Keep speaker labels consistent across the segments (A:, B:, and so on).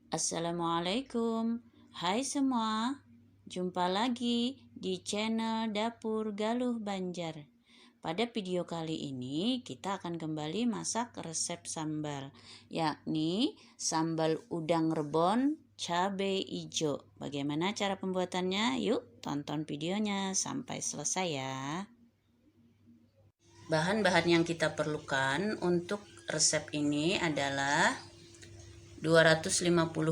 A: Assalamualaikum. Hai semua. Jumpa lagi di channel Dapur Galuh Banjar. Pada video kali ini kita akan kembali masak resep sambal, yakni sambal udang rebon cabai hijau. Bagaimana cara pembuatannya? Yuk tonton videonya sampai selesai ya. Bahan-bahan yang kita perlukan untuk resep ini adalah 250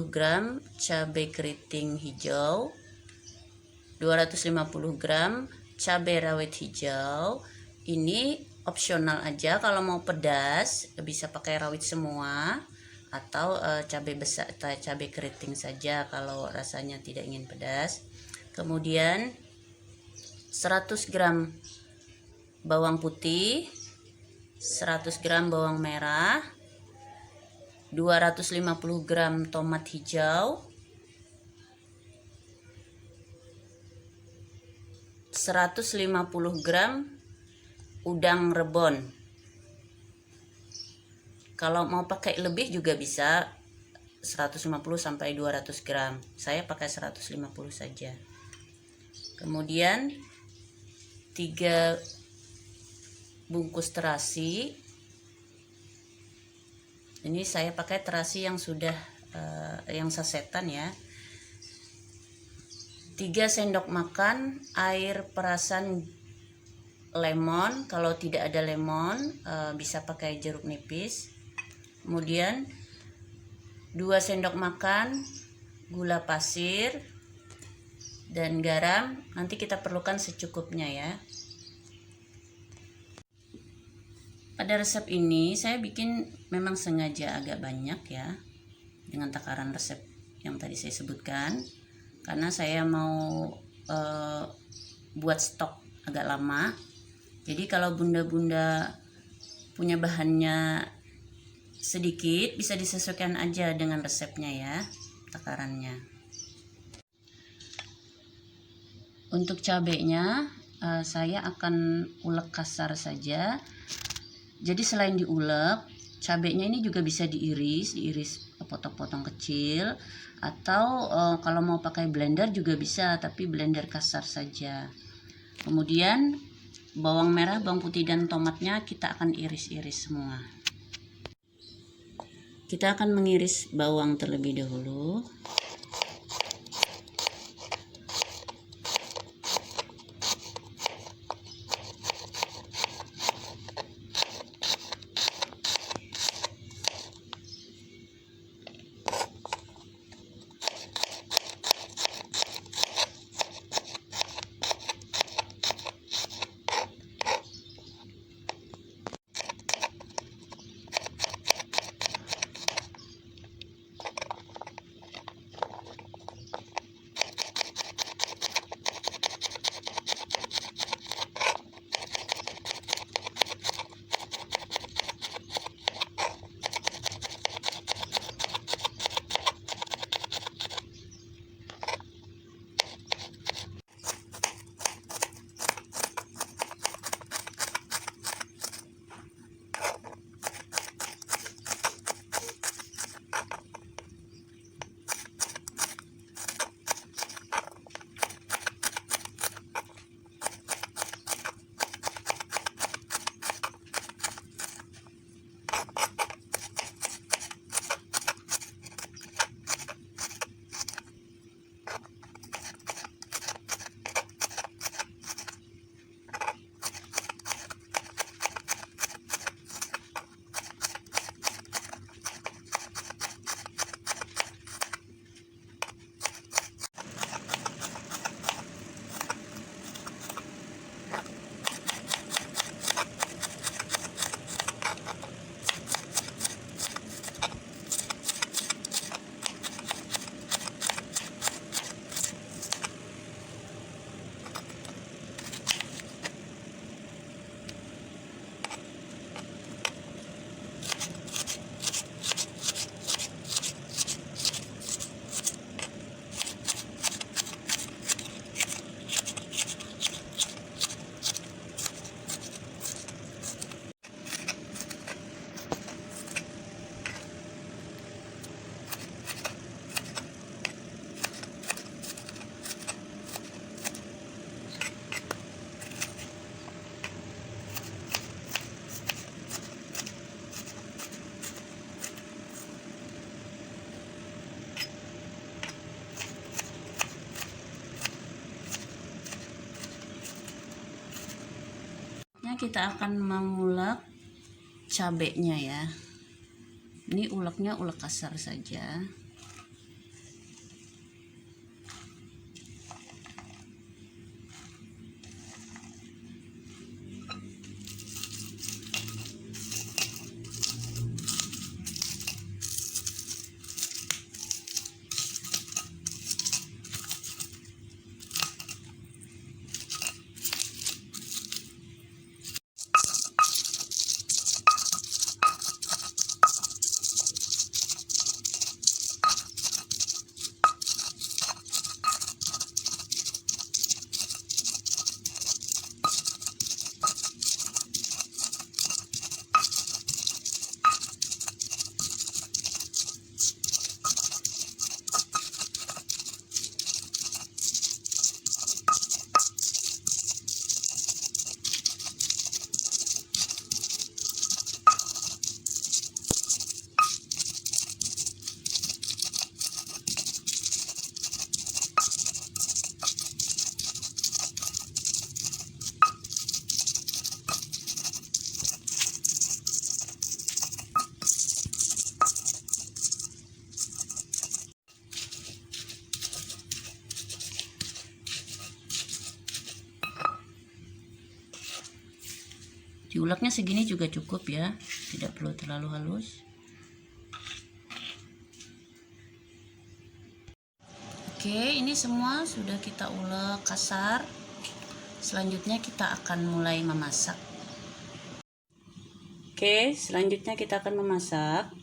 A: gram cabai keriting hijau, 250 gram cabai rawit hijau. Ini opsional aja, kalau mau pedas bisa pakai rawit semua atau cabai besar, cabai keriting saja kalau rasanya tidak ingin pedas. Kemudian 100 gram bawang putih, 100 gram bawang merah, 250 gram tomat hijau, 150 gram udang rebon. Kalau mau pakai lebih juga bisa 150 sampai 200 gram. Saya pakai 150 saja. Kemudian 3 bungkus terasi. Ini saya pakai terasi yang sudah yang sasetan ya. 3 sendok makan air perasan lemon. Kalau tidak ada lemon bisa pakai jeruk nipis. Kemudian 2 sendok makan gula pasir dan garam. Nanti kita perlukan secukupnya ya. Pada resep ini saya bikin memang sengaja agak banyak ya, dengan takaran resep yang tadi saya sebutkan, karena saya mau buat stok agak lama. Jadi kalau bunda-bunda punya bahannya sedikit, bisa disesuaikan aja dengan resepnya ya, takarannya. Untuk cabenya saya akan ulek kasar saja. Jadi selain diulek, cabenya ini juga bisa diiris potong-potong kecil, atau kalau mau pakai blender juga bisa, tapi blender kasar saja. Kemudian bawang merah, bawang putih dan tomatnya kita akan iris-iris semua. Kita akan mengiris bawang terlebih dahulu. kita akan mengulek cabenya ya. Ini uleknya ulek kasar saja. Diuleknya segini juga cukup ya, tidak perlu terlalu halus. Oke, ini semua sudah kita ulek kasar. Selanjutnya kita akan mulai memasak. Oke, selanjutnya kita akan memasak.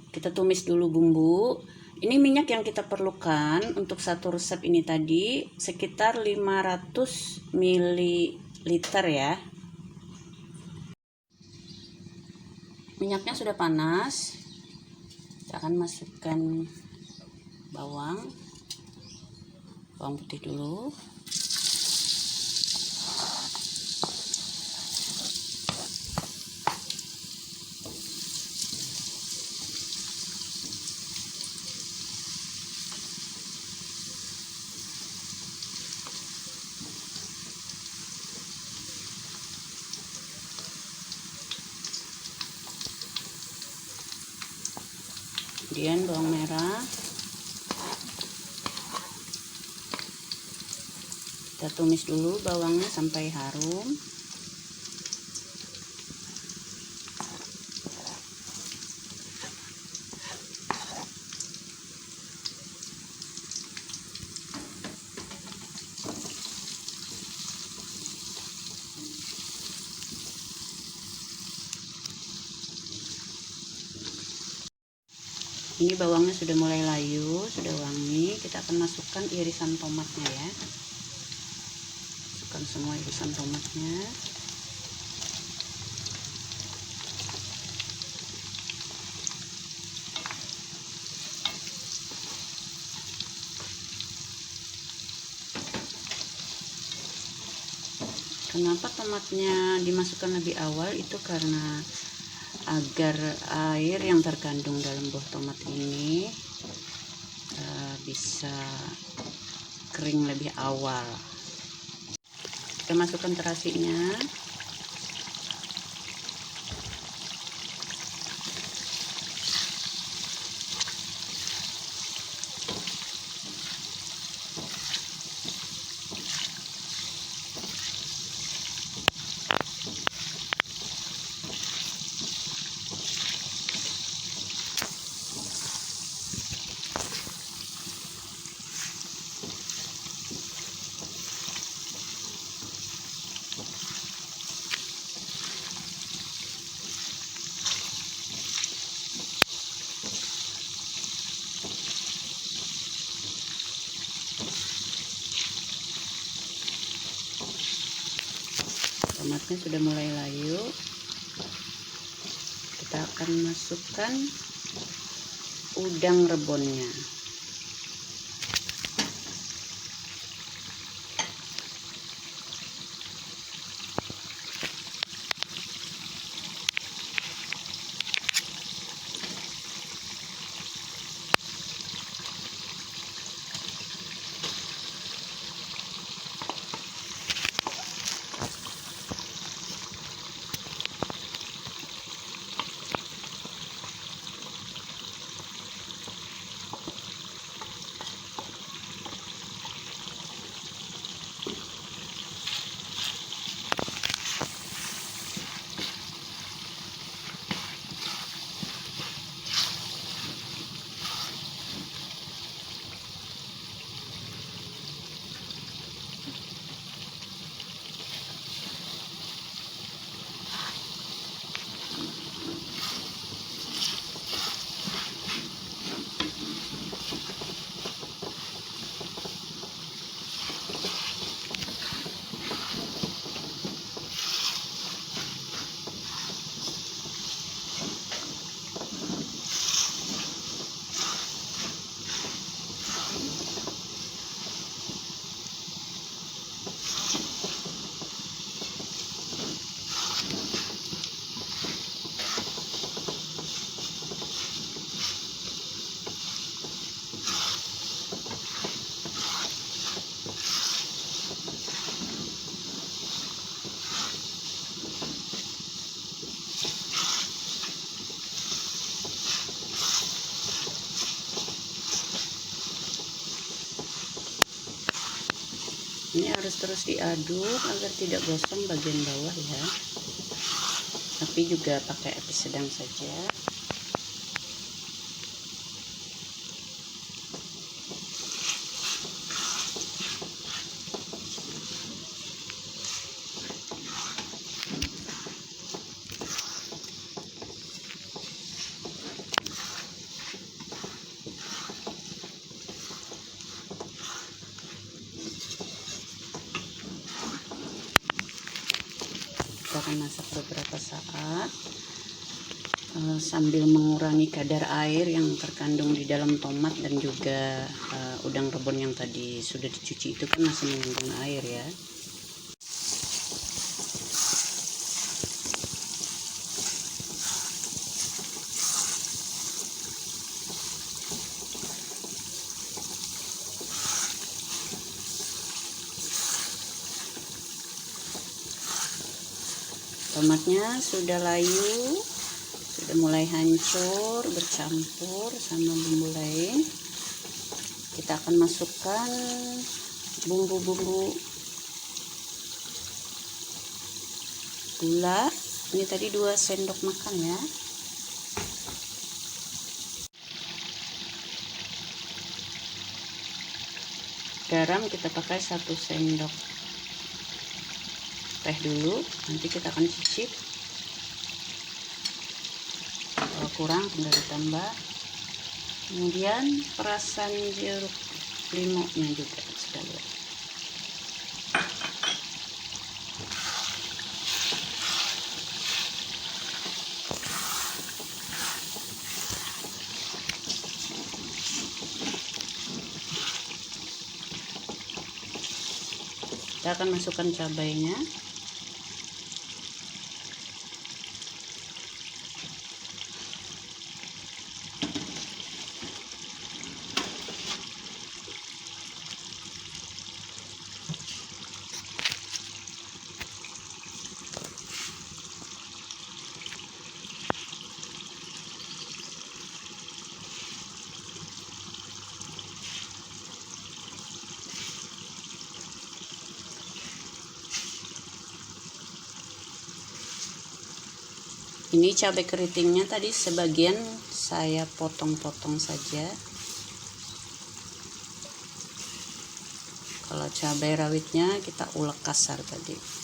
A: Kita tumis dulu bumbu. Ini minyak yang kita perlukan untuk satu resep ini tadi sekitar 500 ml ya. Minyaknya sudah panas. Kita akan masukkan bawang putih dulu. Kemudian bawang merah, kita tumis dulu bawangnya sampai harum. Ini bawangnya sudah mulai layu, sudah wangi. Kita akan masukkan irisan tomatnya ya. Masukkan semua irisan tomatnya. Kenapa tomatnya dimasukkan lebih awal? Itu karena agar air yang terkandung dalam buah tomat ini bisa kering lebih awal. Kita masukkan terasinya. Tomatnya sudah mulai layu. Kita akan masukkan udang rebonnya. Ini harus terus diaduk agar tidak gosong bagian bawah ya. Tapi juga pakai api sedang saja. Kita akan masak beberapa saat sambil mengurangi kadar air yang terkandung di dalam tomat dan juga udang rebon yang tadi sudah dicuci itu kan masih mengandung air ya. Tomatnya sudah layu, sudah mulai hancur bercampur sama bumbu lain. Kita akan masukkan bumbu-bumbu gula. Ini tadi 2 sendok makan ya. Garam kita pakai 1 sendok teh dulu, nanti kita akan cicip, kalau kurang tinggal ditambah. Kemudian perasan jeruk limaunya juga sekalian. Kita akan masukkan cabainya. Ini cabai keritingnya tadi sebagian saya potong-potong saja. Kalau cabai rawitnya kita ulek kasar tadi.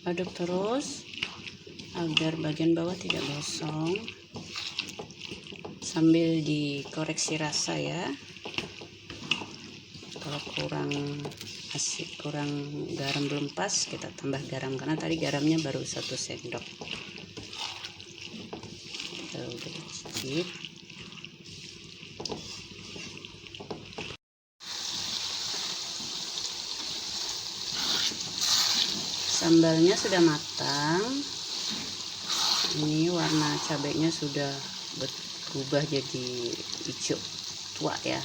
A: Aduk terus agar bagian bawah tidak gosong, sambil dikoreksi rasa ya. Kalau kurang asik, kurang garam belum pas, kita tambah garam karena tadi garamnya baru 1 sendok. Kita udah cicip. Sambalnya sudah matang. Ini warna cabainya sudah berubah jadi hijau tua ya.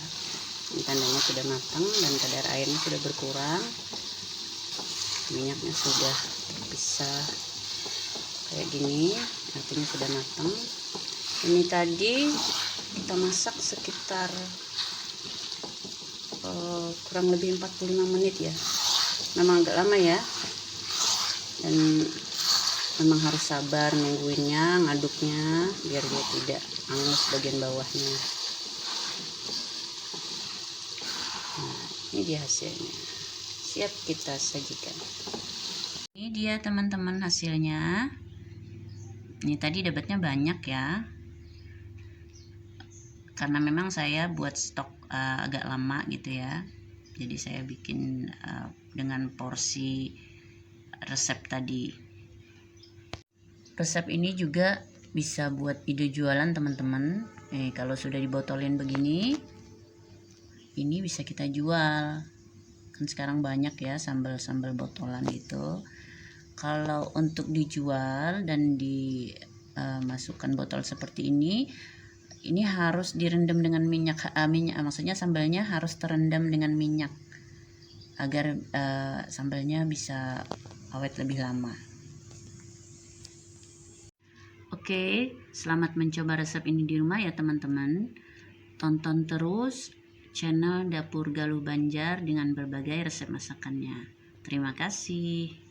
A: Ini tandanya sudah matang dan kadar airnya sudah berkurang. Minyaknya sudah terpisah kayak gini, artinya sudah matang. Ini tadi kita masak sekitar kurang lebih 45 menit ya. Memang agak lama ya. Dan memang harus sabar nungguinnya, ngaduknya biar dia tidak hangus bagian bawahnya. Nah, ini dia hasilnya, siap kita sajikan. Ini Ini dia teman-teman hasilnya. Ini tadi dapatnya banyak ya. Karena memang saya buat stok agak lama gitu ya. Jadi saya bikin dengan porsi resep tadi. Resep ini juga bisa buat ide jualan teman-teman. Kalau sudah dibotolin begini, ini bisa kita jual. Kan sekarang banyak ya sambal-sambal botolan gitu. Kalau untuk dijual dan dimasukkan botol seperti ini harus direndam dengan minyak. Maksudnya sambalnya harus terendam dengan minyak agar sambalnya bisa awet lebih lama. Oke, selamat mencoba resep ini di rumah ya teman-teman. Tonton terus channel Dapur Galuh Banjar dengan berbagai resep masakannya. Terima kasih.